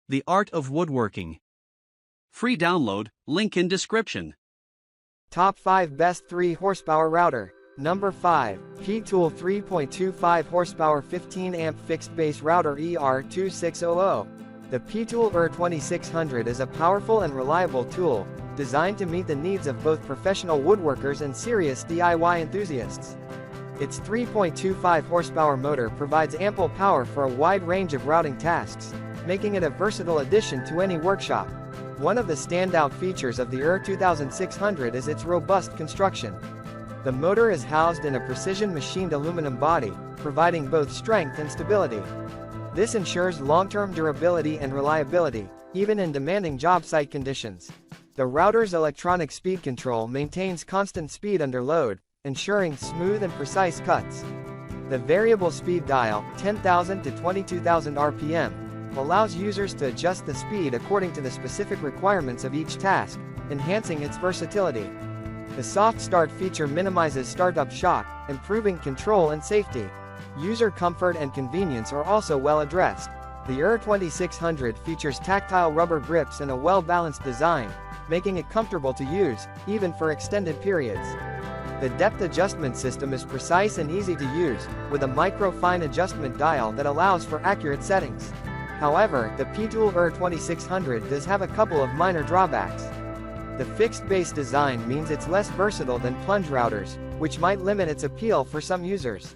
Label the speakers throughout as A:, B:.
A: The Art of Woodworking. Free download, link in description.
B: Top 5 Best 3 Horsepower Router. Number 5. PTOOL 3.25 Horsepower 15 Amp Fixed Base Router ER2600. The PTOOL ER2600 is a powerful and reliable tool, designed to meet the needs of both professional woodworkers and serious DIY enthusiasts. Its 3.25 horsepower motor provides ample power for a wide range of routing tasks, making it a versatile addition to any workshop. One of the standout features of the ER2600 is its robust construction. The motor is housed in a precision-machined aluminum body, providing both strength and stability. This ensures long-term durability and reliability, even in demanding job site conditions. The router's electronic speed control maintains constant speed under load, ensuring smooth and precise cuts. The variable speed dial, 10,000 to 22,000 RPM, allows users to adjust the speed according to the specific requirements of each task, enhancing its versatility. The soft start feature minimizes startup shock, improving control and safety. User comfort and convenience are also well addressed. The ER2600 features tactile rubber grips and a well-balanced design, making it comfortable to use, even for extended periods. The depth adjustment system is precise and easy to use, with a micro-fine adjustment dial that allows for accurate settings. However, the PTOOL ER2600 does have a couple of minor drawbacks. The fixed-base design means it's less versatile than plunge routers, which might limit its appeal for some users.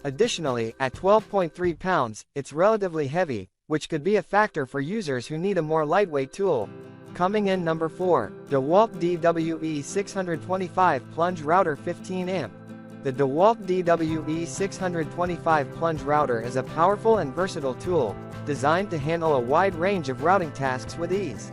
B: Additionally, at 12.3 pounds, it's relatively heavy, which could be a factor for users who need a more lightweight tool. Coming in number 4, DEWALT DWE625 Plunge Router 15 Amp. The DEWALT DWE625 Plunge Router is a powerful and versatile tool, designed to handle a wide range of routing tasks with ease.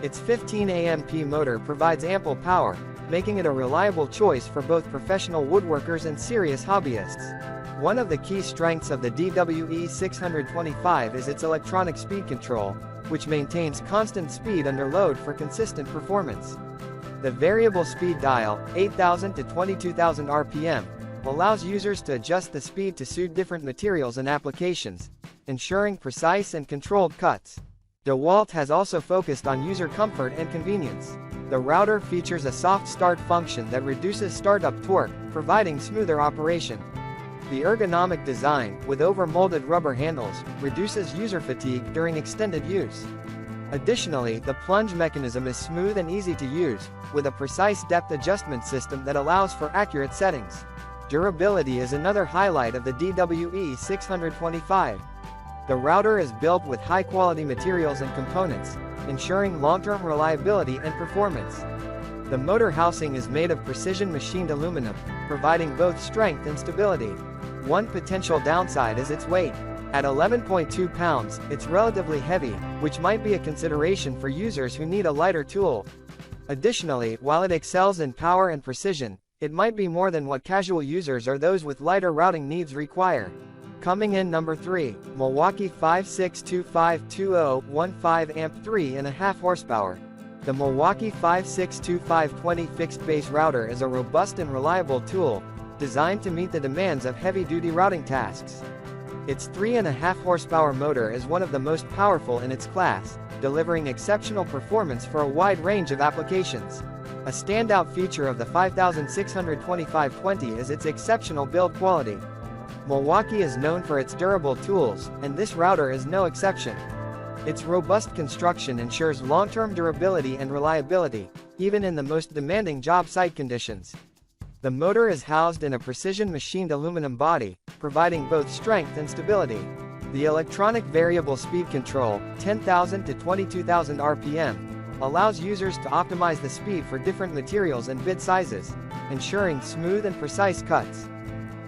B: Its 15 amp motor provides ample power, making it a reliable choice for both professional woodworkers and serious hobbyists. One of the key strengths of the DWE625 is its electronic speed control, which maintains constant speed under load for consistent performance. The variable speed dial, 8,000 to 22,000 RPM, allows users to adjust the speed to suit different materials and applications, ensuring precise and controlled cuts. DEWALT has also focused on user comfort and convenience. The router features a soft start function that reduces startup torque, providing smoother operation. The ergonomic design, with over-molded rubber handles, reduces user fatigue during extended use. Additionally, the plunge mechanism is smooth and easy to use, with a precise depth adjustment system that allows for accurate settings. Durability is another highlight of the DWE625. The router is built with high-quality materials and components, ensuring long-term reliability and performance. The motor housing is made of precision-machined aluminum, providing both strength and stability. One potential downside is its weight. At 11.2 pounds, it's relatively heavy, which might be a consideration for users who need a lighter tool. Additionally, while it excels in power and precision, it might be more than what casual users or those with lighter routing needs require. Coming in number 3, Milwaukee 56252015 amp 3.5 horsepower. The Milwaukee 562520 fixed-base router is a robust and reliable tool, designed to meet the demands of heavy-duty routing tasks. Its 3.5 horsepower motor is one of the most powerful in its class, delivering exceptional performance for a wide range of applications. A standout feature of the 562520 is its exceptional build quality. Milwaukee is known for its durable tools, and this router is no exception. Its robust construction ensures long-term durability and reliability, even in the most demanding job site conditions. The motor is housed in a precision-machined aluminum body, providing both strength and stability. The electronic variable speed control, 10,000 to 22,000 RPM, allows users to optimize the speed for different materials and bit sizes, ensuring smooth and precise cuts.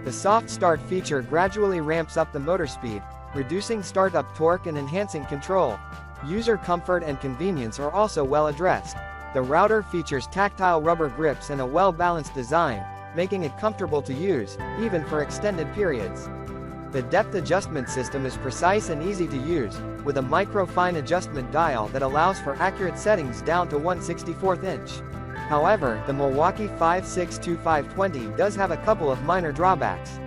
B: The soft start feature gradually ramps up the motor speed, reducing startup torque and enhancing control. User comfort and convenience are also well addressed. The router features tactile rubber grips and a well-balanced design, making it comfortable to use, even for extended periods. The depth adjustment system is precise and easy to use, with a micro-fine adjustment dial that allows for accurate settings down to 1/64 inch. However, the Milwaukee 562520 does have a couple of minor drawbacks.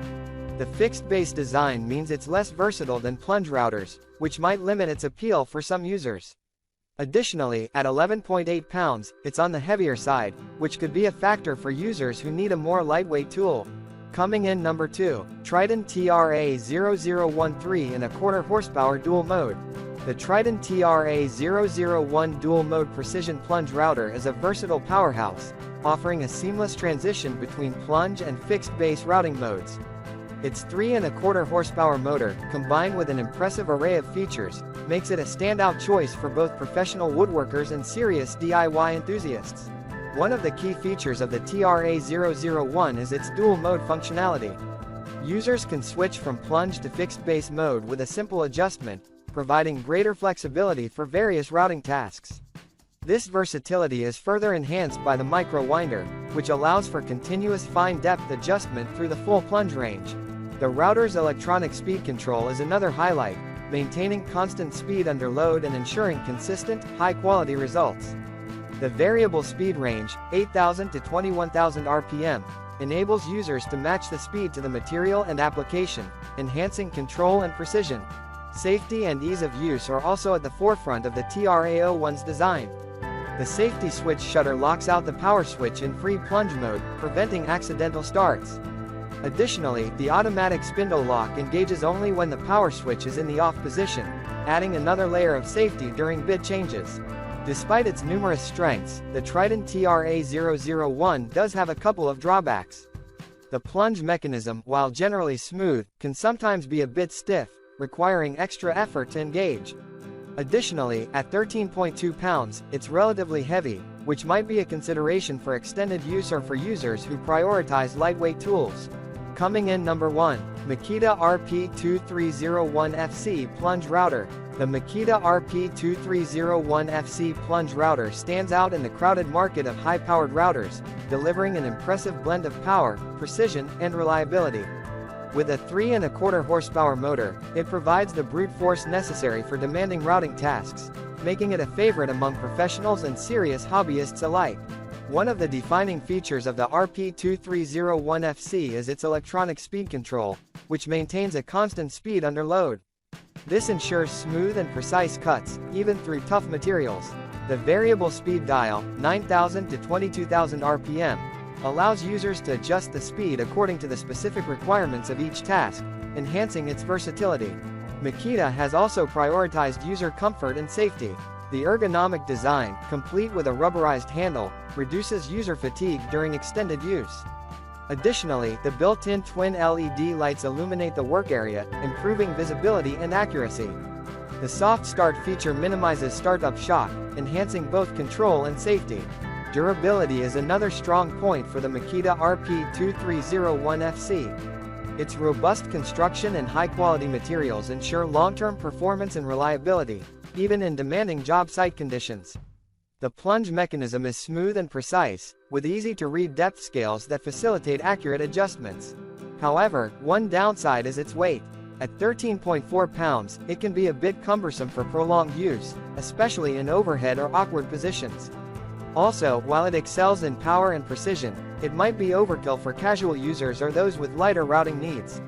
B: The fixed base design means it's less versatile than plunge routers, which might limit its appeal for some users. Additionally, at 11.8 pounds, it's on the heavier side, which could be a factor for users who need a more lightweight tool. Coming in number 2, Triton TRA0013 in a quarter horsepower dual mode. The Triton TRA001 dual mode precision plunge router is a versatile powerhouse, offering a seamless transition between plunge and fixed base routing modes. Its 3¼ horsepower motor, combined with an impressive array of features, makes it a standout choice for both professional woodworkers and serious DIY enthusiasts. One of the key features of the TRA001 is its dual mode functionality. Users can switch from plunge to fixed base mode with a simple adjustment, providing greater flexibility for various routing tasks. This versatility is further enhanced by the micro winder, which allows for continuous fine depth adjustment through the full plunge range. The router's electronic speed control is another highlight, maintaining constant speed under load and ensuring consistent, high-quality results. The variable speed range, 8,000 to 21,000 RPM, enables users to match the speed to the material and application, enhancing control and precision. Safety and ease of use are also at the forefront of the TRA01's design. The safety switch shutter locks out the power switch in free plunge mode, preventing accidental starts. Additionally, the automatic spindle lock engages only when the power switch is in the off position, adding another layer of safety during bid changes. Despite its numerous strengths, the Triton TRA001 does have a couple of drawbacks. The plunge mechanism, while generally smooth, can sometimes be a bit stiff, requiring extra effort to engage. Additionally, at 13.2 pounds, it's relatively heavy, which might be a consideration for extended use or for users who prioritize lightweight tools. Coming in number 1, Makita RP2301FC Plunge Router. The Makita RP2301FC Plunge Router stands out in the crowded market of high-powered routers, delivering an impressive blend of power, precision, and reliability. With a 3¼ horsepower motor, it provides the brute force necessary for demanding routing tasks, making it a favorite among professionals and serious hobbyists alike. One of the defining features of the RP2301FC is its electronic speed control, which maintains a constant speed under load. This ensures smooth and precise cuts, even through tough materials. The variable speed dial, 9,000 to 22,000 RPM, allows users to adjust the speed according to the specific requirements of each task, enhancing its versatility. Makita has also prioritized user comfort and safety. The ergonomic design, complete with a rubberized handle, reduces user fatigue during extended use. Additionally, the built-in twin LED lights illuminate the work area, improving visibility and accuracy. The soft start feature minimizes startup shock, enhancing both control and safety. Durability is another strong point for the Makita RP2301FC. Its robust construction and high-quality materials ensure long-term performance and reliability, even in demanding job site conditions. The plunge mechanism is smooth and precise, with easy-to-read depth scales that facilitate accurate adjustments. However, one downside is its weight. At 13.4 pounds, it can be a bit cumbersome for prolonged use, especially in overhead or awkward positions. Also, while it excels in power and precision, it might be overkill for casual users or those with lighter routing needs.